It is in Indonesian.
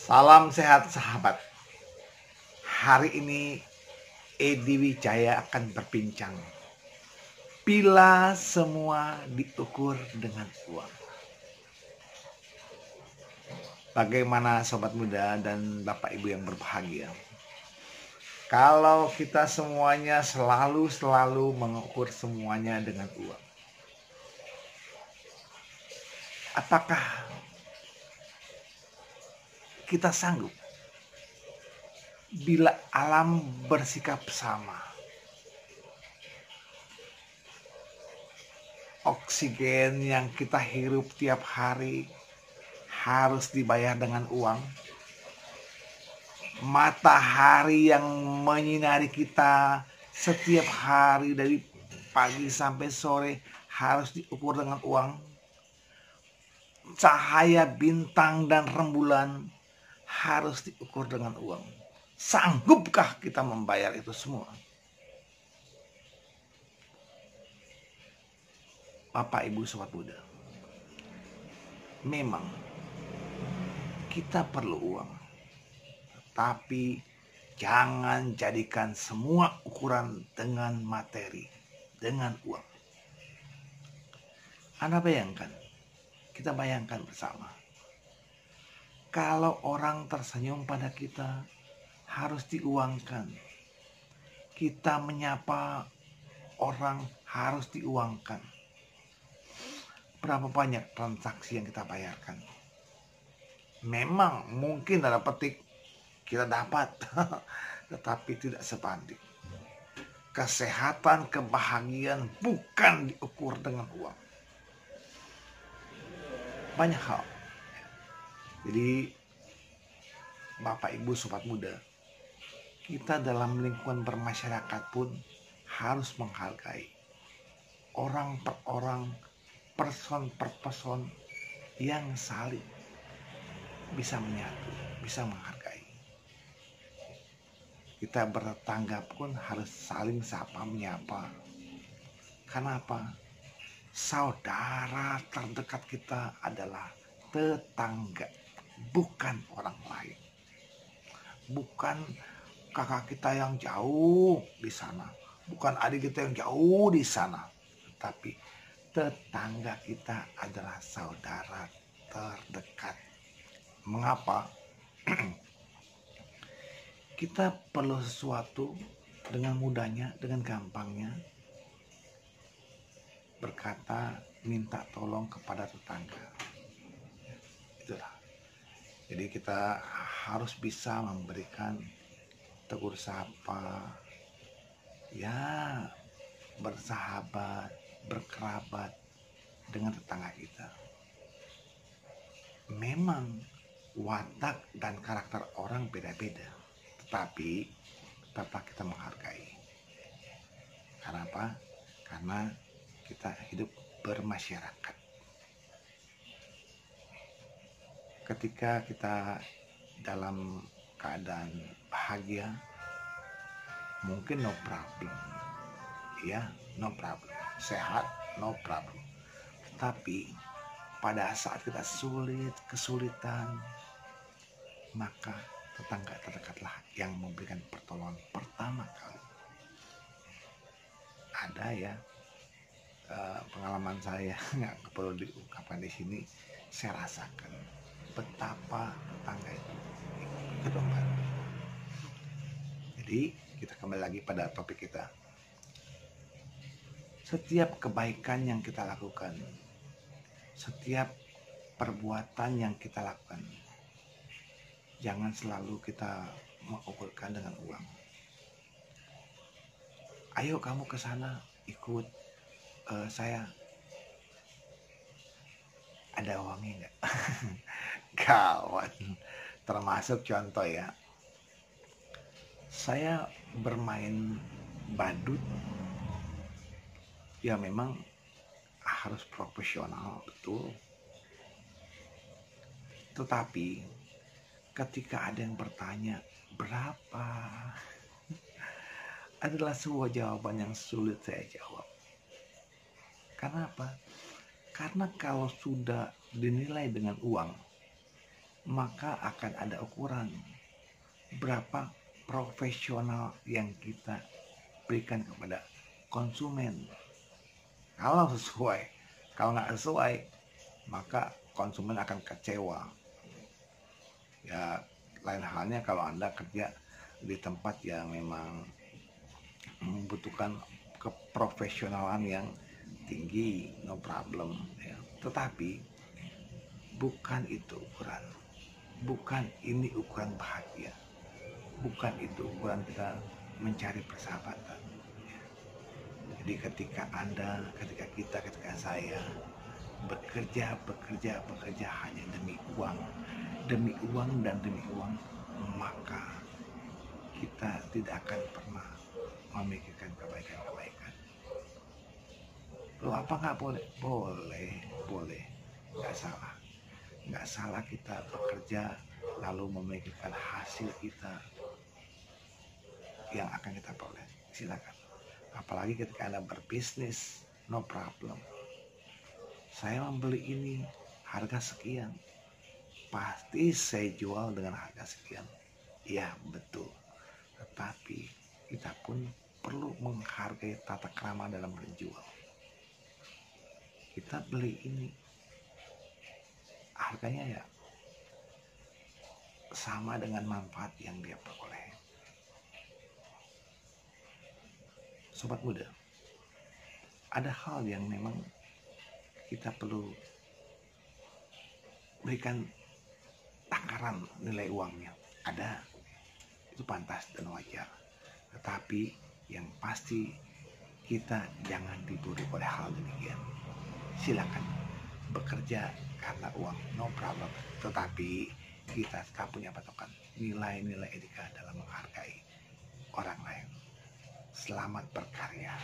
Salam sehat sahabat. Hari ini Edi Wijaya akan berbincang. Bila semua diukur dengan uang. Bagaimana sobat muda dan bapak ibu yang berbahagia? Kalau kita semuanya selalu mengukur semuanya dengan uang. Apakah kita sanggup bila alam bersikap sama? Oksigen yang kita hirup tiap hari harus dibayar dengan uang. Matahari yang menyinari kita setiap hari dari pagi sampai sore harus diukur dengan uang. Cahaya bintang dan rembulan harus diukur dengan uang. Sanggupkah kita membayar itu semua? Bapak Ibu Sobat Muda, memang kita perlu uang, tapi jangan jadikan semua ukuran dengan materi, dengan uang. Anda bayangkan, kita bayangkan bersama, kalau orang tersenyum pada kita harus diuangkan. Kita menyapa orang harus diuangkan. Berapa banyak transaksi yang kita bayarkan? Memang mungkin ada petik kita dapat, tetapi tidak sebanding. Kesehatan, kebahagiaan bukan diukur dengan uang. Banyak hal. Jadi Bapak Ibu Sobat Muda, kita dalam lingkungan bermasyarakat pun harus menghargai orang per orang, person per person yang saling bisa menyatu, bisa menghargai. Kita bertetangga pun harus saling sapa menyapa. Kenapa? Saudara terdekat kita adalah tetangga, bukan orang lain. Bukan kakak kita yang jauh di sana, bukan adik kita yang jauh di sana, tetapi tetangga kita adalah saudara terdekat. Mengapa? Kita perlu sesuatu dengan mudahnya, dengan gampangnya berkata minta tolong kepada tetangga. Itulah. Jadi kita harus bisa memberikan tegur sapa, ya, bersahabat, berkerabat dengan tetangga kita. Memang watak dan karakter orang beda-beda, tetapi tetaplah kita menghargai. Karena apa? Karena kita hidup bermasyarakat. Ketika kita dalam keadaan bahagia, mungkin no problem, ya, no problem. Sehat, no problem. Tapi pada saat kita kesulitan, maka tetangga terdekatlah yang memberikan pertolongan pertama kali. Ada ya, pengalaman saya nggak perlu diungkapkan di sini. Saya rasakan betapa tetangga itu kedokteran. Jadi kita kembali lagi pada topik kita. Setiap kebaikan yang kita lakukan, setiap perbuatan yang kita lakukan, jangan selalu kita mengukurkan dengan uang. Ayo kamu ke sana, ikut saya. Ada uangnya nggak? Kawan, termasuk contoh ya. Saya bermain badut, ya memang harus profesional, betul. Tetapi ketika ada yang bertanya berapa, adalah sebuah jawaban yang sulit saya jawab. Karena apa? Karena kalau sudah dinilai dengan uang, maka akan ada ukuran berapa profesional yang kita berikan kepada konsumen. Kalau sesuai, kalau nggak sesuai, maka konsumen akan kecewa. Ya, lain halnya kalau Anda kerja di tempat yang memang membutuhkan keprofesionalan yang tinggi, no problem. Ya. Tetapi bukan itu ukuran, bukan ini ukuran bahagia, bukan itu ukuran kita mencari persahabatan. Jadi ketika ketika saya bekerja hanya demi uang dan demi uang, maka kita tidak akan pernah memikirkan kebaikan. Loh, apa nggak boleh? Boleh, nggak salah kita bekerja lalu memikirkan hasil kita yang akan kita peroleh. Silakan. Apalagi ketika Anda berbisnis, no problem. Saya membeli ini harga sekian, pasti saya jual dengan harga sekian. Ya, betul. Tetapi kita pun perlu menghargai tata krama dalam menjual. Kita beli ini harganya ya sama dengan manfaat yang dia peroleh. Sobat muda, ada hal yang memang kita perlu berikan takaran nilai uangnya. Ada, itu pantas dan wajar. Tetapi yang pasti kita jangan diburu oleh hal demikian. Silakan bekerja karena uang, no problem. Tetapi kita tetap punya patokan nilai-nilai etika dalam menghargai orang lain. Selamat berkarya.